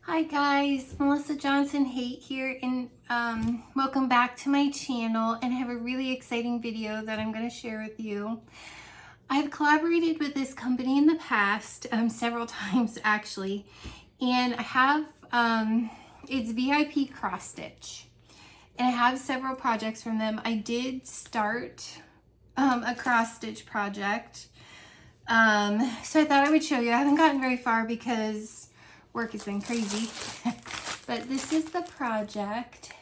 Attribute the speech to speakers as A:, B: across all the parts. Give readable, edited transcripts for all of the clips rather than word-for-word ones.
A: Hi guys, Melissa Johnson Haight here, and welcome back to my channel. And I have a really exciting video that I'm going to share with you. I've collaborated with this company in the past, several times actually, and I have it's VIP CROSSTITCH, and I have several projects from them. I did start a cross stitch project, so I thought I would show you. I haven't gotten very far because work has been crazy, but this is the project,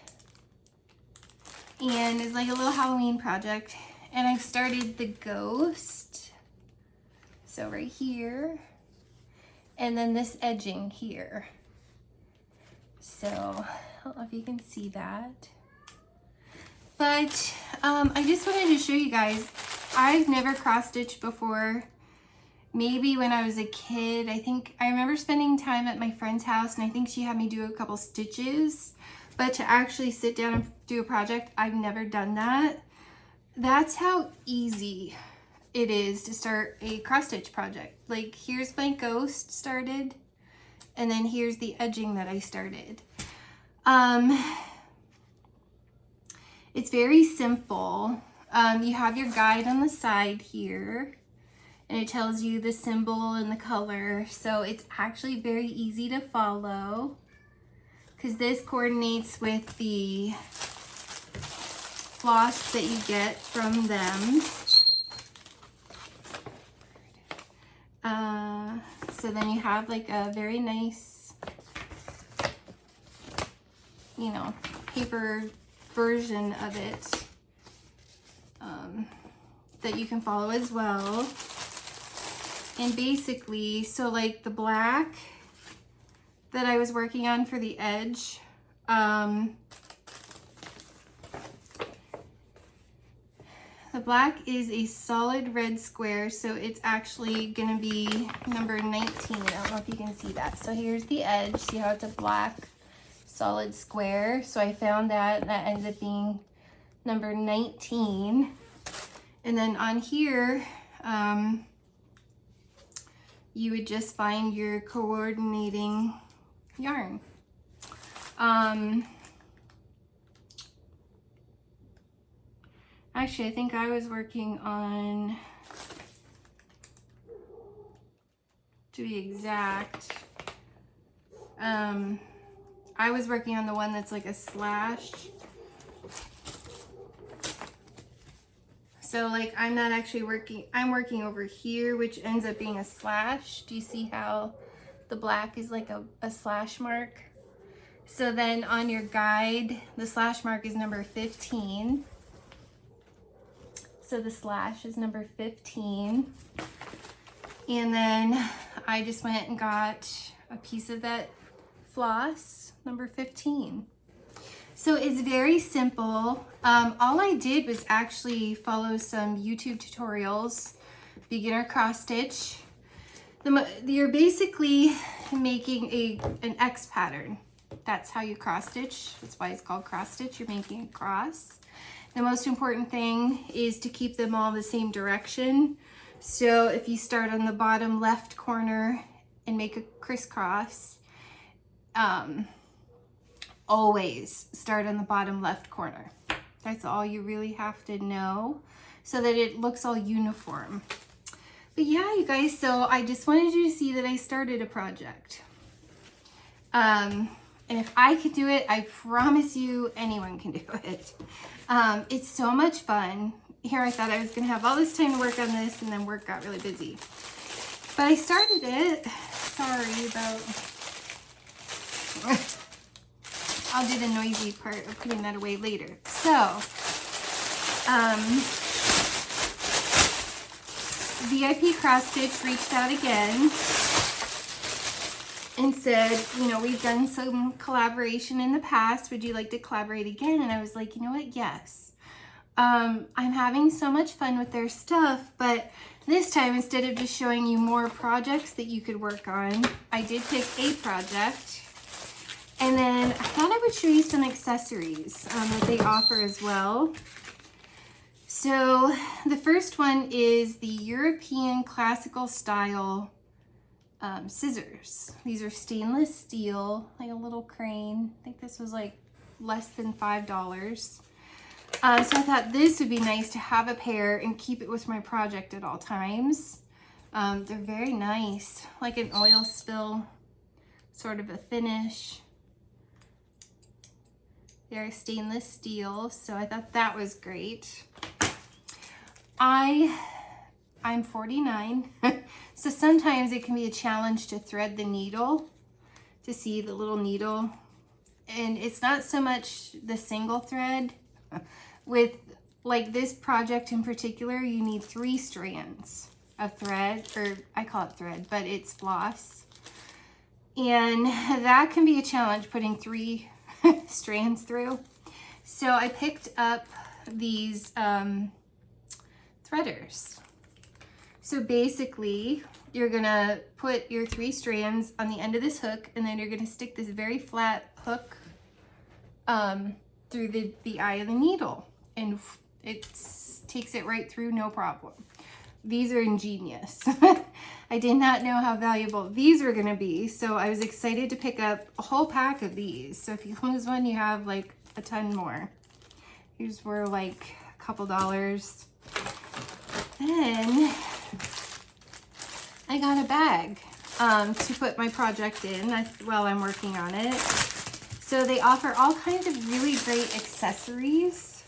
A: and it's like a little Halloween project. And I've started the ghost, so right here, and then this edging here. So I don't know if you can see that, but I just wanted to show you guys. I've never cross stitched before. Maybe when I was a kid. I remember spending time at my friend's house, and I think she had me do a couple stitches, but to actually sit down and do a project, I've never done that. That's how easy it is to start a cross stitch project. Like, here's my ghost started, and then here's the edging that I started. It's very simple. You have your guide on the side here, and it tells you the symbol and the color. So it's actually very easy to follow because this coordinates with the floss that you get from them. So then you have like a very nice, paper version of it that you can follow as well. And basically, so like the black that I was working on for the edge, the black is a solid red square, so it's actually gonna be number 19. I don't know if you can see that. So here's the edge. See how it's a black solid square? So I found that ends up being number 19. And then on here, you would just find your coordinating yarn. Actually, I think I was working on, to be exact, I was working on the one that's like a slash. So like I'm not actually working, I'm working over here, which ends up being a slash. Do you see how the black is like a slash mark? So then on your guide, the slash mark is number 15. So the slash is number 15. And then I just went and got a piece of that floss, number 15. So it's very simple. All I did was actually follow some YouTube tutorials, beginner cross stitch. You're basically making an X pattern. That's how you cross stitch. That's why it's called cross stitch. You're making a cross. The most important thing is to keep them all the same direction. So if you start on the bottom left corner and make a crisscross, always start on the bottom left corner. That's all you really have to know so that it looks all uniform. But yeah, you guys, so I just wanted you to see that I started a project. And if I could do it, I promise you anyone can do it. It's so much fun. Here I thought I was gonna have all this time to work on this, and then work got really busy. But I started it. Sorry about... I'll do the noisy part of putting that away later. So, VIP CrossStitch reached out again and said, we've done some collaboration in the past. Would you like to collaborate again? And I was like, you know what? Yes. I'm having so much fun with their stuff, but this time, instead of just showing you more projects that you could work on, I did pick a project. And then I thought I would show you some accessories that they offer as well. So the first one is the European classical style scissors. These are stainless steel, like a little crane. I think this was like less than $5. So I thought this would be nice to have a pair and keep it with my project at all times. They're very nice, like an oil spill sort of a finish. They're stainless steel, so I thought that was great. I'm 49, so sometimes it can be a challenge to thread the needle, to see the little needle. And it's not so much the single thread. With like this project in particular, you need 3 strands of thread, or I call it thread, but it's floss. And that can be a challenge, putting 3 strands through. So I picked up these threaders. So basically, you're gonna put your 3 strands on the end of this hook, and then you're gonna stick this very flat hook through the eye of the needle, and it takes it right through, no problem. These are ingenious. I did not know how valuable these were gonna be, so I was excited to pick up a whole pack of these. So if you lose one, you have like a ton more. These were like a couple dollars. Then I got a bag to put my project in while I'm working on it. So they offer all kinds of really great accessories.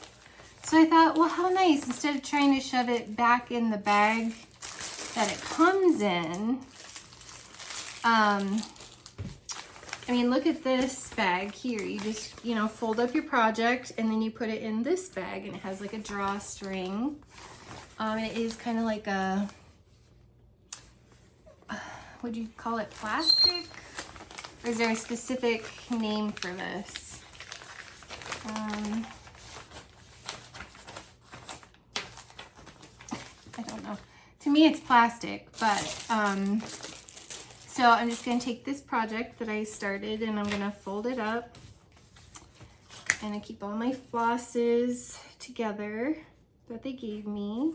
A: So I thought, well, how nice, instead of trying to shove it back in the bag that it comes in. I mean, look at this bag here. You just, you know, fold up your project and then you put it in this bag, and it has like a drawstring. It is kind of like a, would you call it plastic? Or is there a specific name for this? I don't know. To me, it's plastic, but so I'm just gonna take this project that I started and I'm gonna fold it up, and I keep all my flosses together that they gave me.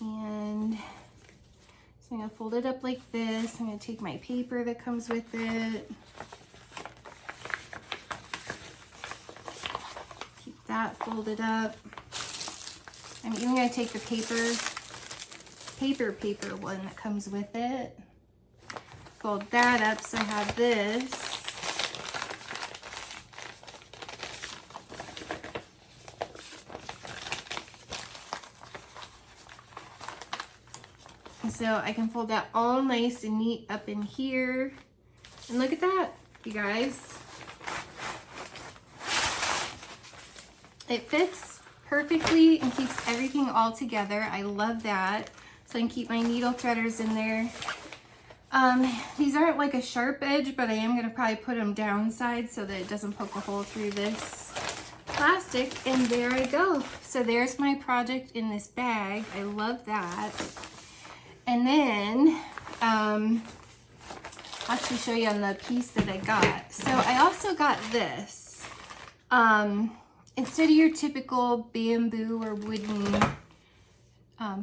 A: And so I'm gonna fold it up like this. I'm gonna take my paper that comes with it. Keep that folded up. I'm even gonna take the paper one that comes with it. Fold that up so I have this. So I can fold that all nice and neat up in here. And look at that, you guys. It fits perfectly and keeps everything all together. I love that. So I can keep my needle threaders in there. These aren't like a sharp edge, but I am gonna probably put them downside so that it doesn't poke a hole through this plastic. And there I go. So there's my project in this bag. I love that. And then, I'll actually show you on the piece that I got. So I also got this. Instead of your typical bamboo or wooden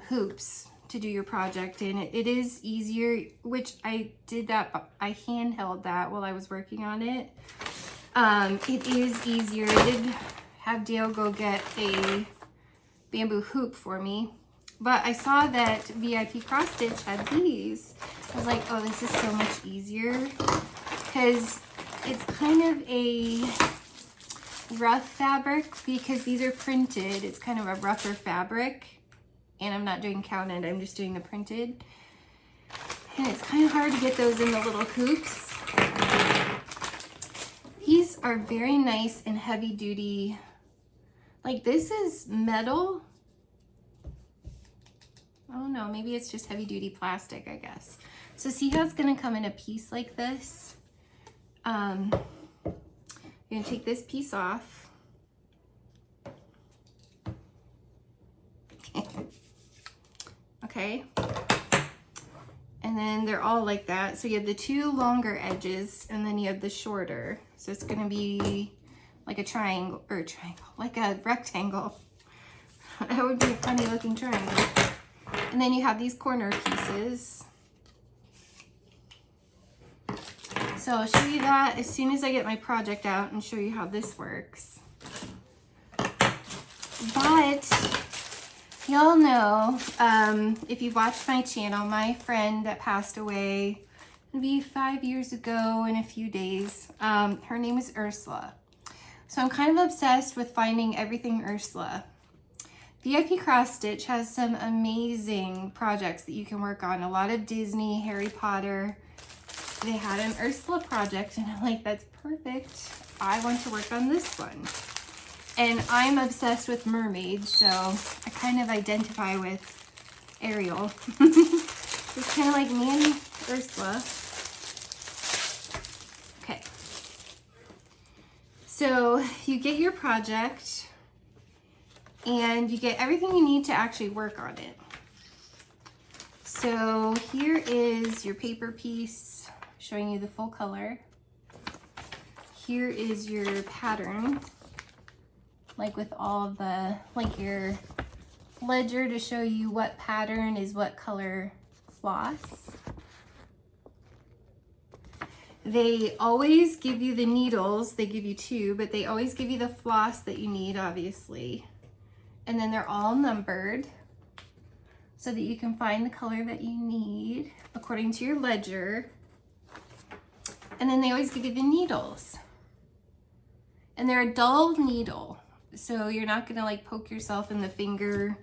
A: hoops to do your project in, it is easier, which I did that, I handheld that while I was working on it. It is easier. I did have Dale go get a bamboo hoop for me. But I saw that VIP Cross Stitch had these. I was like, oh, this is so much easier, because it's kind of a rough fabric, because these are printed. It's kind of a rougher fabric, and I'm not doing counted, I'm just doing the printed. And it's kind of hard to get those in the little hoops. These are very nice and heavy duty. Like, this is metal. Oh no, maybe it's just heavy duty plastic, I guess. So see how it's gonna come in a piece like this? You're gonna take this piece off. Okay. And then they're all like that. So you have the 2 longer edges, and then you have the shorter. So it's gonna be like a triangle, like a rectangle. That would be a funny looking triangle. And then you have these corner pieces. So I'll show you that as soon as I get my project out and show you how this works. But y'all know, if you've watched my channel, my friend that passed away maybe 5 years ago in a few days, her name is Ursula. So I'm kind of obsessed with finding everything Ursula. VIP Cross Stitch has some amazing projects that you can work on. A lot of Disney, Harry Potter. They had an Ursula project and I'm like, that's perfect. I want to work on this one. And I'm obsessed with mermaids, so I kind of identify with Ariel. It's kind of like me and Ursula. Okay. So you get your project and you get everything you need to actually work on it. So here is your paper piece showing you the full color. Here is your pattern, like with all of the, like your ledger to show you what pattern is what color floss. They always give you the needles, they give you 2, but they always give you the floss that you need, obviously. And then they're all numbered so that you can find the color that you need according to your ledger. And then they always give you the needles. And they're a dull needle, so you're not gonna like poke yourself in the finger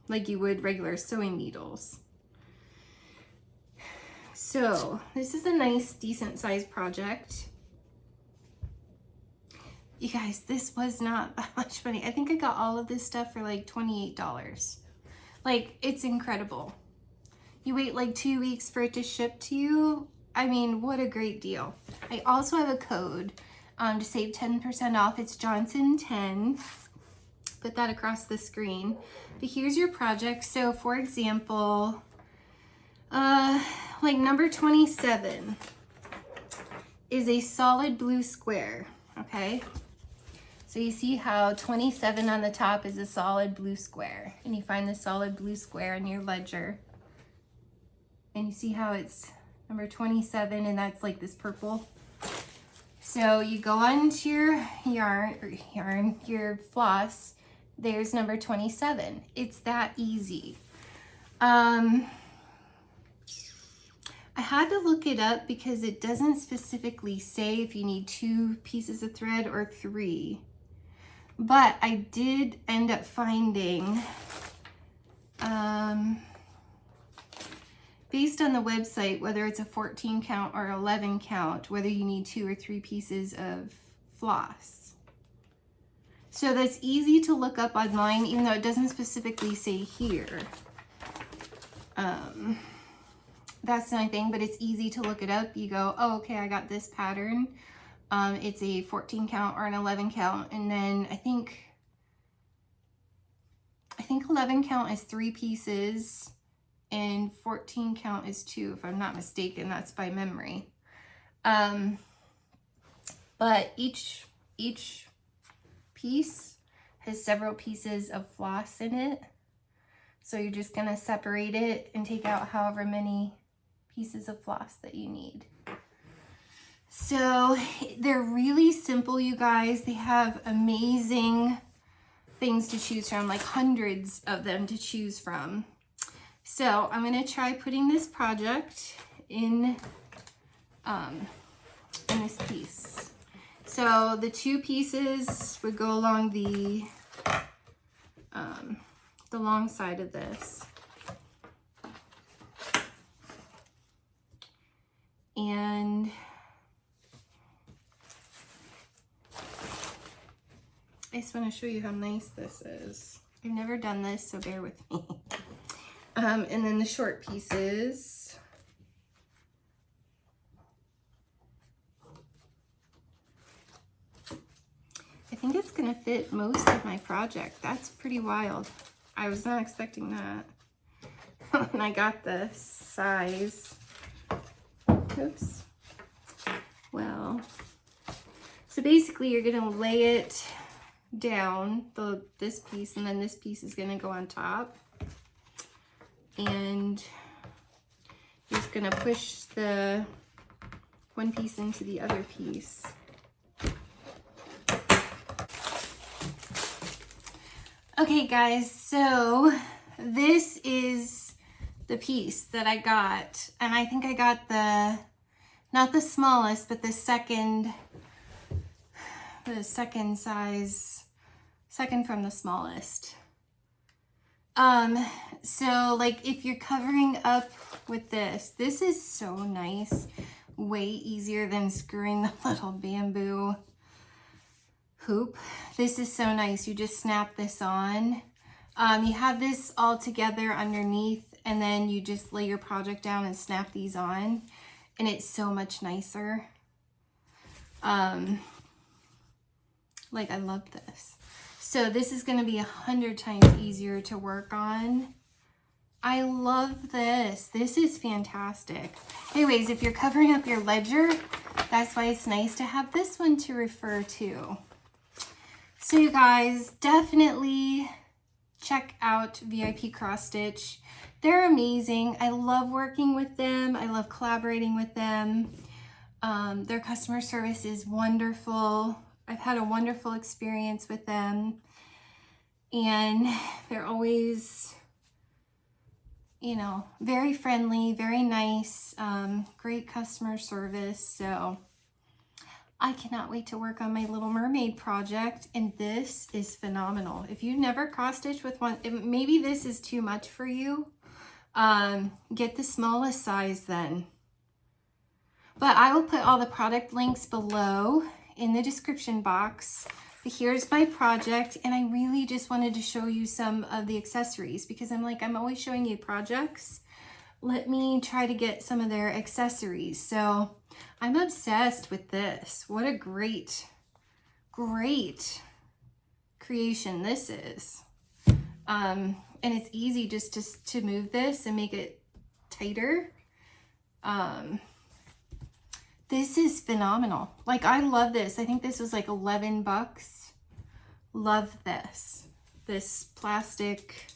A: like you would regular sewing needles. So this is a nice, decent sized project. You guys, this was not that much money. I think I got all of this stuff for like $28. Like, it's incredible. You wait like 2 weeks for it to ship to you. I mean, what a great deal. I also have a code to save 10% off. It's Johnson10. Put that across the screen. But here's your project. So for example, like number 27 is a solid blue square, okay? So you see how 27 on the top is a solid blue square, and you find the solid blue square in your ledger. And you see how it's number 27, and that's like this purple. So you go on to your your floss, there's number 27. It's that easy. I had to look it up because it doesn't specifically say if you need 2 pieces of thread or 3. But I did end up finding, based on the website, whether it's a 14 count or 11 count, whether you need 2 or 3 pieces of floss. So that's easy to look up online, even though it doesn't specifically say here. That's the only thing, but it's easy to look it up. You go, oh, okay, I got this pattern. It's a 14 count or an 11 count. And then I think 11 count is 3 pieces and 14 count is 2, if I'm not mistaken. That's by memory. But each piece has several pieces of floss in it. So you're just gonna separate it and take out however many pieces of floss that you need. So they're really simple, you guys. They have amazing things to choose from, like hundreds of them to choose from. So I'm gonna try putting this project in this piece. So the 2 pieces would go along the long side of this. And I just want to show you how nice this is. I've never done this, so bear with me. And then the short pieces. I think it's going to fit most of my project. That's pretty wild. I was not expecting that. And I got this size. Oops. Well, so basically you're going to lay it down, this piece, and then this piece is going to go on top. and just gonna push the one piece into the other piece. Okay guys, so this is the piece that I got, and I think I got not the smallest, but the second size, second from the smallest. So like if you're covering up with this is so nice, way easier than screwing the little bamboo hoop. This is so nice. You just snap this on. You have this all together underneath, and then you just lay your project down and snap these on, and it's so much nicer. Like I love this. So this is going to be 100 times easier to work on. I love this. This is fantastic. Anyways, if you're covering up your ledger, that's why it's nice to have this one to refer to. So you guys, definitely check out VIP Cross Stitch. They're amazing. I love working with them. I love collaborating with them. Their customer service is wonderful. I've had a wonderful experience with them, and they're always, you know, very friendly, very nice, great customer service. So I cannot wait to work on my Little Mermaid project, and this is phenomenal. If you've never cross-stitched with one, maybe this is too much for you. Get the smallest size then. But I will put all the product links below in the description box. But here's my project, and I really just wanted to show you some of the accessories because I'm always showing you projects. Let me try to get some of their accessories. So I'm obsessed with this. What a great creation this is. And it's easy just to move this and make it tighter. This is phenomenal. Like, I love this. I think this was like 11 bucks. Love this. This plastic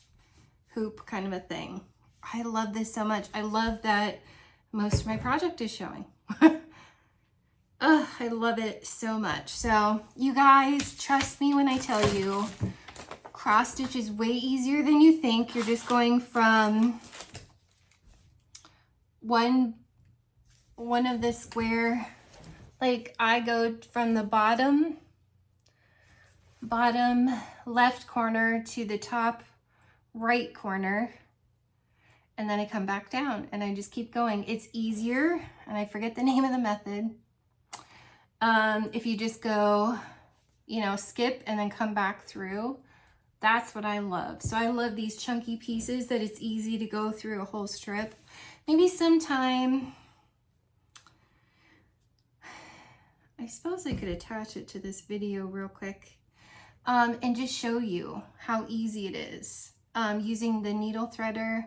A: hoop kind of a thing. I love this so much. I love that most of my project is showing. I love it so much. So you guys, trust me when I tell you, cross stitch is way easier than you think. You're just going from one of the square, like I go from the bottom left corner to the top right corner, and then I come back down and I just keep going. It's easier, and I forget the name of the method. If you just go, you know, skip and then come back through, that's what I love. So I love these chunky pieces that it's easy to go through a whole strip. Maybe sometime, I suppose I could attach it to this video real quick, and just show you how easy it is using the needle threader,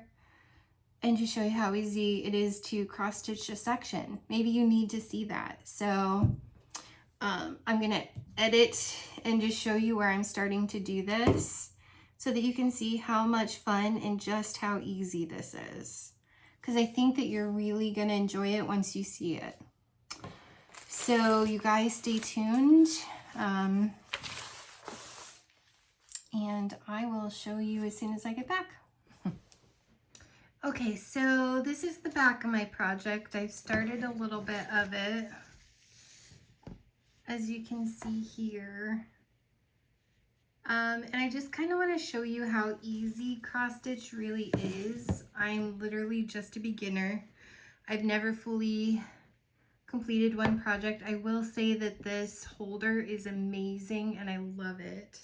A: and just show you how easy it is to cross stitch a section. Maybe you need to see that. So I'm gonna edit and just show you where I'm starting to do this so that you can see how much fun and just how easy this is. Because I think that you're really gonna enjoy it once you see it. So you guys stay tuned, and I will show you as soon as I get back. Okay, so this is the back of my project. I've started a little bit of it, as you can see here. And I just kind of want to show you how easy cross stitch really is. I'm literally just a beginner. I've never fully completed one project. I will say that this holder is amazing and I love it.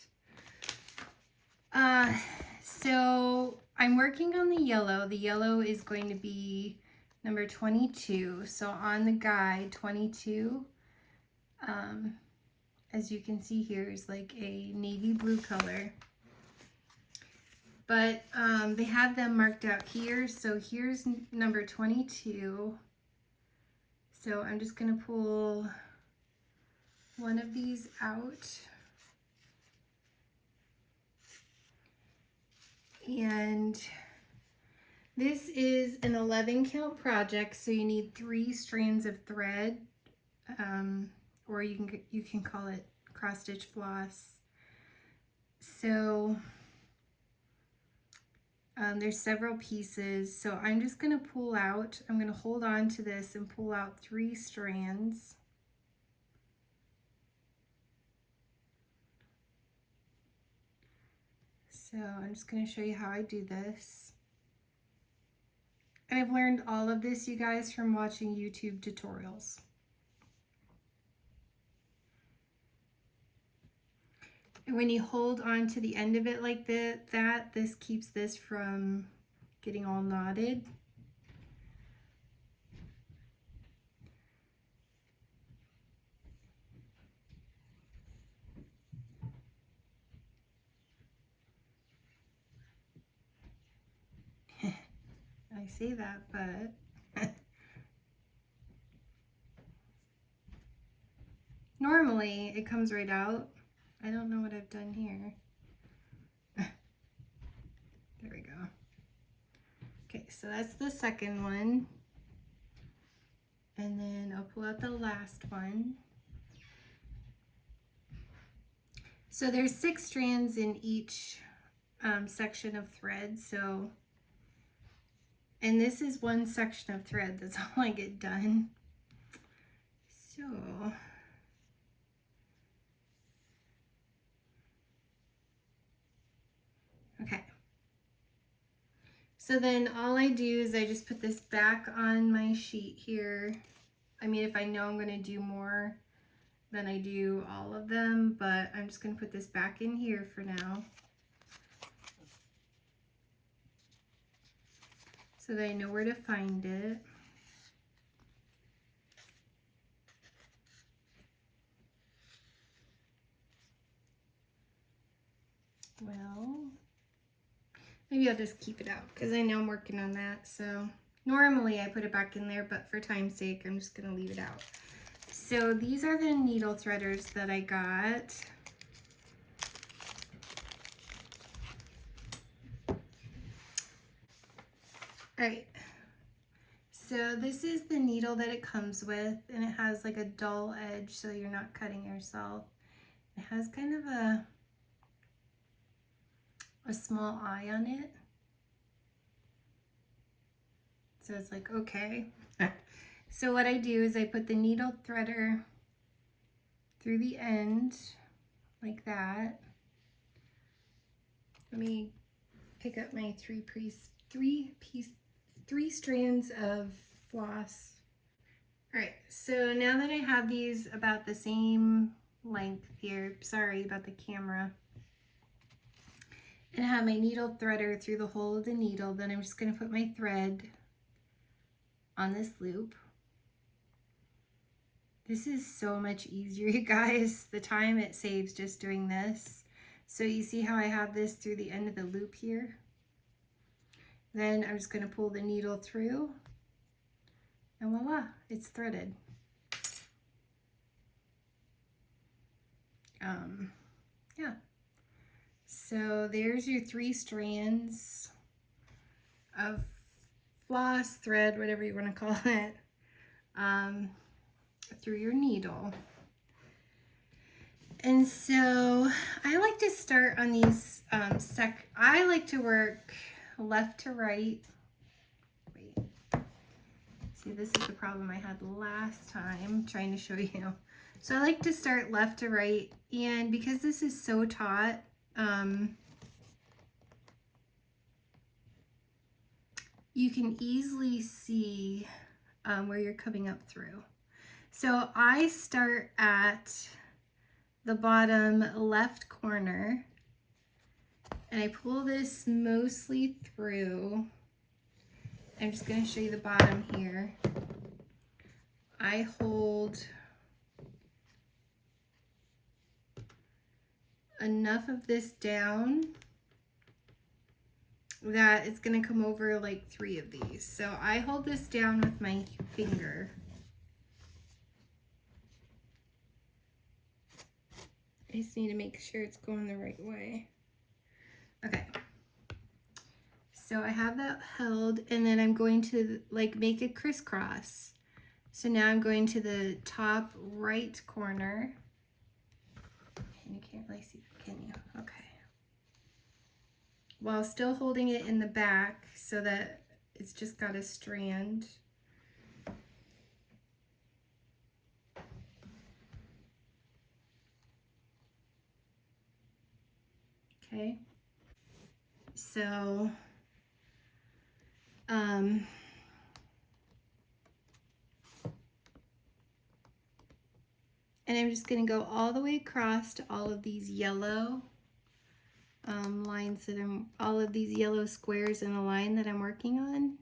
A: So I'm working on the yellow. The yellow is going to be number 22. So on the guide, 22, as you can see here, is like a navy blue color. But they have them marked out here. So here's number 22. So I'm just going to pull one of these out. And This is an 11 count project, so you need 3 strands of thread, or you can call it cross stitch floss. So there's several pieces, so I'm just going to pull out, I'm going to hold on to this and pull out 3 strands. So I'm just going to show you how I do this. And I've learned all of this, you guys, from watching YouTube tutorials. And when you hold on to the end of it like that, this keeps this from getting all knotted. I say that, but normally it comes right out. I don't know what I've done here. There we go. Okay, so that's the second one. And then I'll pull out the last one. So there's 6 strands in each section of thread. So, and this is one section of thread. That's all I get done. So, okay. So then all I do is I just put this back on my sheet here. I mean, if I know I'm going to do more, then I do all of them, but I'm just going to put this back in here for now, so that I know where to find it. Well, maybe I'll just keep it out because I know I'm working on that. So normally I put it back in there, but for time's sake, I'm just going to leave it out. So these are the needle threaders that I got. All right. So this is the needle that it comes with, and it has like a dull edge so you're not cutting yourself. It has kind of a small eye on it. So it's like, okay. So what I do is I put the needle threader through the end like that. Let me pick up my three strands of floss. All right, so now that I have these about the same length here, sorry about the camera, and I have my needle threader through the hole of the needle, then I'm just going to put my thread on this loop. This is so much easier, you guys. The time it saves just doing this. So you see how I have this through the end of the loop here? Then I'm just going to pull the needle through, and voila, it's threaded. Yeah. So there's your 3 strands of floss, thread, whatever you want to call it, through your needle. And so I like to start on these I like to work left to right. Wait. See, this is the problem I had last time trying to show you. So I like to start left to right, and because this is so taut, you can easily see where you're coming up through. So I start at the bottom left corner, and I pull this mostly through. I'm just going to show you the bottom here. I hold enough of this down that it's going to come over like 3 of these. So I hold this down with my finger. I just need to make sure it's going the right way. Okay. So I have that held, and then I'm going to like make a crisscross. So now I'm going to the top right corner. And you can't really see, can you? Okay. While still holding it in the back so that it's just got a strand. Okay. So, and I'm just going to go all the way across to all of these yellow lines that all of these yellow squares in the line that I'm working on.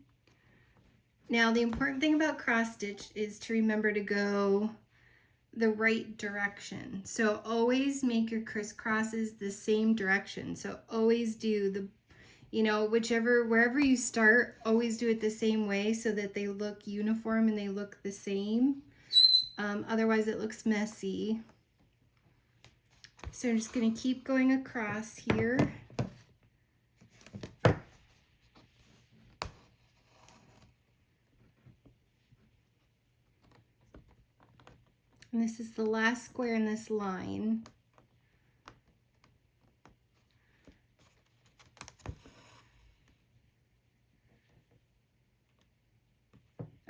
A: Now, the important thing about cross stitch is to remember to go the right direction. So always make your crisscrosses the same direction. So always do the, you know, wherever you start, always do it the same way so that they look uniform and they look the same. Otherwise it looks messy. So I'm just going to keep going across here. And this is the last square in this line.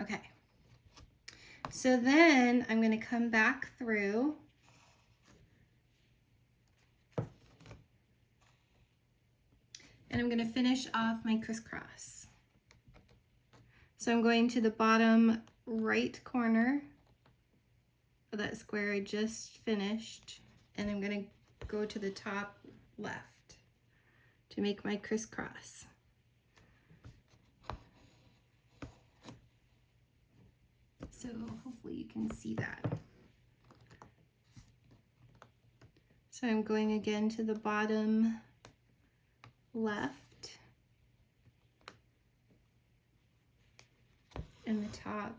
A: Okay. So then I'm going to come back through. And I'm going to finish off my crisscross. So I'm going to the bottom right corner of that square I just finished, and I'm going to go to the top left to make my crisscross. So hopefully you can see that. So I'm going again to the bottom left and the top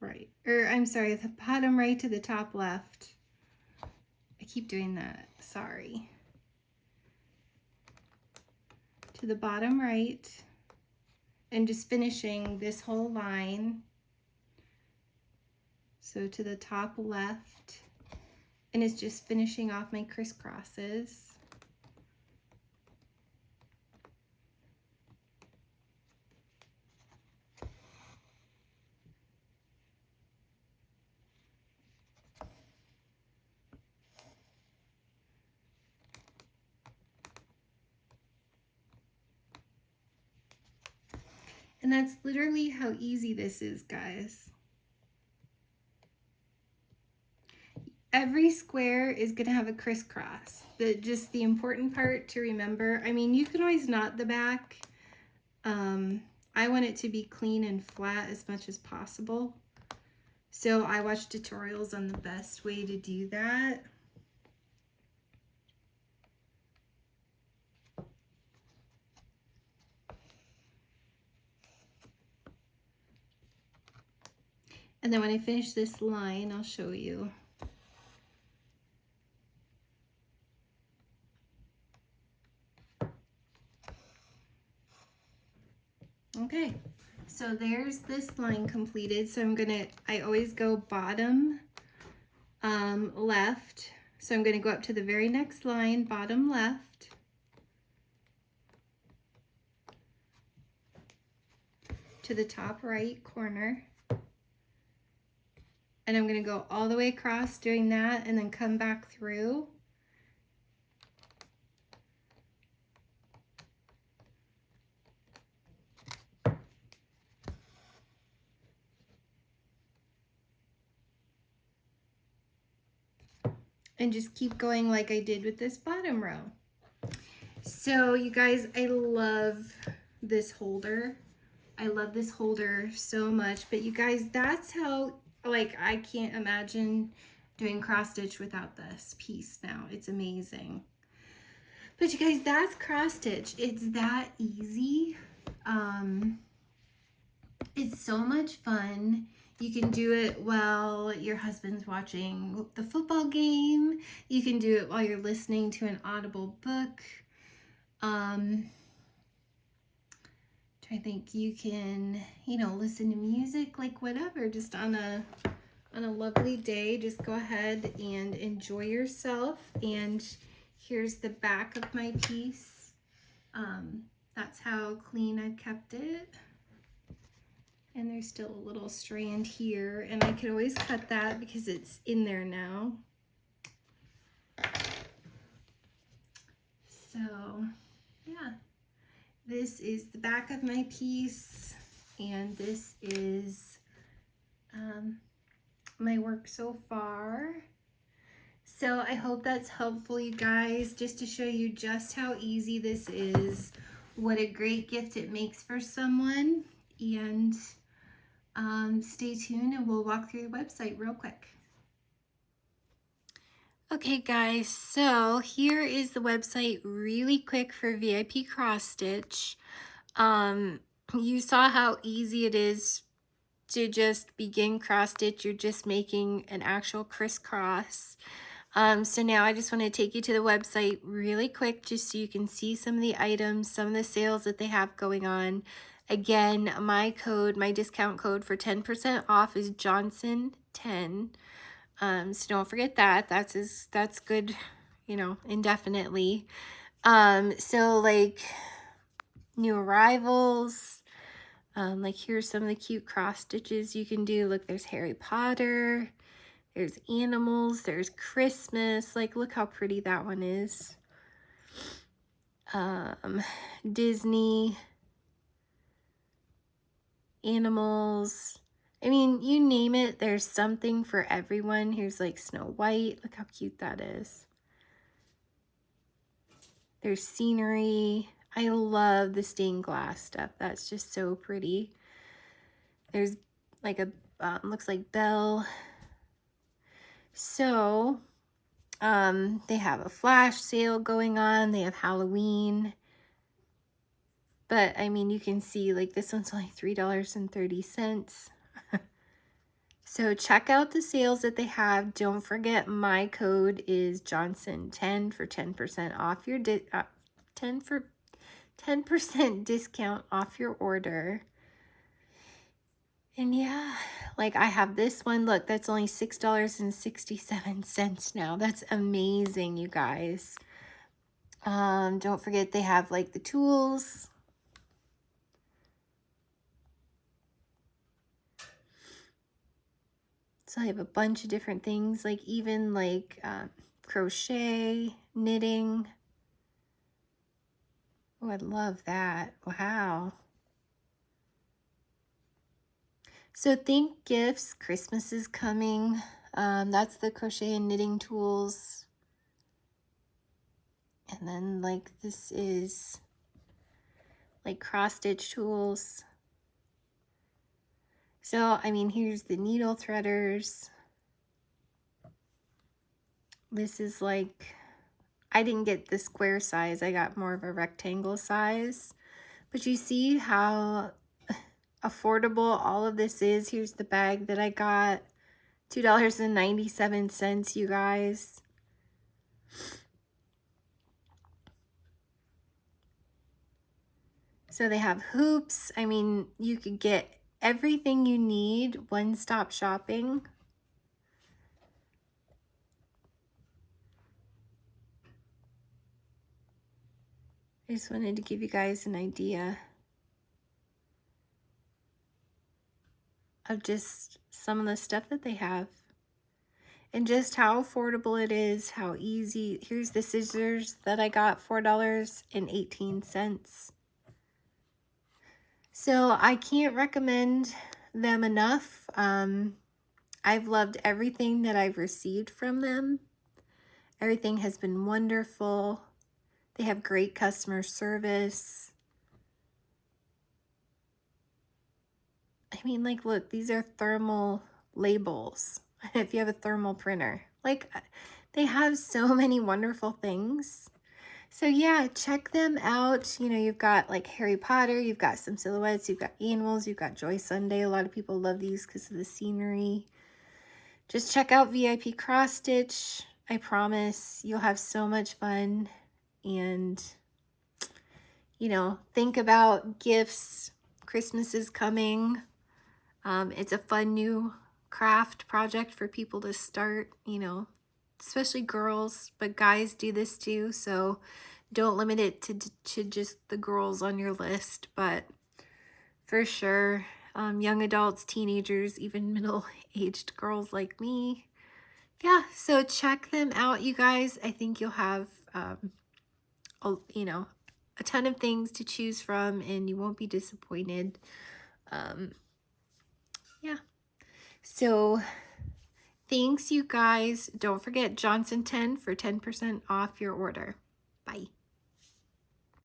A: right, or I'm sorry, the bottom right to the top left. I keep doing that, sorry. To the bottom right, and just finishing this whole line. So to the top left, and it's just finishing off my crisscrosses. And that's literally how easy this is, guys. Every square is going to have a crisscross. Just the important part to remember, I mean, you can always knot the back. I want it to be clean and flat as much as possible. So I watch tutorials on the best way to do that. And then when I finish this line, I'll show you. Okay, so there's this line completed. So I always go bottom left. So I'm gonna go up to the very next line, bottom left. To the top right corner. And I'm going to go all the way across doing that and then come back through. And just keep going like I did with this bottom row. So you guys, I love this holder. I love this holder so much, but you guys, that's how, like, I can't imagine doing cross stitch without this piece now. It's amazing. But you guys, that's cross stitch. It's that easy. It's so much fun. You can do it while your husband's watching the football game. You can do it while you're listening to an Audible book. I think you can, you know, listen to music, like whatever, just on a lovely day. Just go ahead and enjoy yourself. And here's the back of my piece. That's how clean I've kept it. And there's still a little strand here, and I could always cut that because it's in there now. So yeah, this is the back of my piece, and this is my work so far. So I hope that's helpful, you guys, just to show you just how easy this is, what a great gift it makes for someone. And stay tuned and we'll walk through the website real quick. Okay guys, so here is the website really quick for VIP Cross Stitch. You saw how easy it is to just begin cross stitch. You're just making an actual crisscross. So now I just want to take you to the website really quick just so you can see some of the items, some of the sales that they have going on. Again, my discount code for 10% off is Johnson10. So don't forget that. That's good, you know, indefinitely. So like new arrivals, like here's some of the cute cross stitches you can do. Look, there's Harry Potter, there's animals, there's Christmas. Like, look how pretty that one is. Disney, animals. I mean, you name it, there's something for everyone. Here's like Snow White. Look how cute that is. There's scenery. I love the stained glass stuff. That's just so pretty. There's like a, looks like Belle. So, they have a flash sale going on. They have Halloween. But, I mean, you can see, like, this one's only $3.30. So, check out the sales that they have. Don't forget, my code is Johnson10 for 10% off your 10% discount off your order. And yeah, like I have this one. Look, that's only $6.67 now. That's amazing, you guys. Don't forget they have like the tools. So I have a bunch of different things, like even like crochet, knitting. Oh, I love that. Wow. So think gifts. Christmas is coming. That's the crochet and knitting tools. And then like this is like cross stitch tools. So, I mean, here's the needle threaders. This is like, I didn't get the square size. I got more of a rectangle size. But you see how affordable all of this is. Here's the bag that I got. $2.97, you guys. So they have hoops. I mean, you could get everything you need, one-stop shopping. I just wanted to give you guys an idea of just some of the stuff that they have and just how affordable it is, how easy. Here's the scissors that I got, $4.18. So I can't recommend them enough. I've loved everything that I've received from them. Everything has been wonderful. They have great customer service. I mean, like, look, these are thermal labels. If you have a thermal printer, like, they have so many wonderful things. So yeah, check them out. You know, you've got like Harry Potter, you've got some silhouettes, you've got animals, you've got Joy Sunday. A lot of people love these because of the scenery. Just check out VIP Cross Stitch. I promise you'll have so much fun. And, you know, think about gifts Christmas is coming. It's a fun new craft project for people to start, you know, especially girls, but guys do this too. So don't limit it to just the girls on your list, but for sure, young adults, teenagers, even middle-aged girls like me. Yeah, so check them out, you guys. I think you'll have, you know, a ton of things to choose from, and you won't be disappointed. Yeah, so thanks, you guys. Don't forget Johnson 10 for 10% off your order.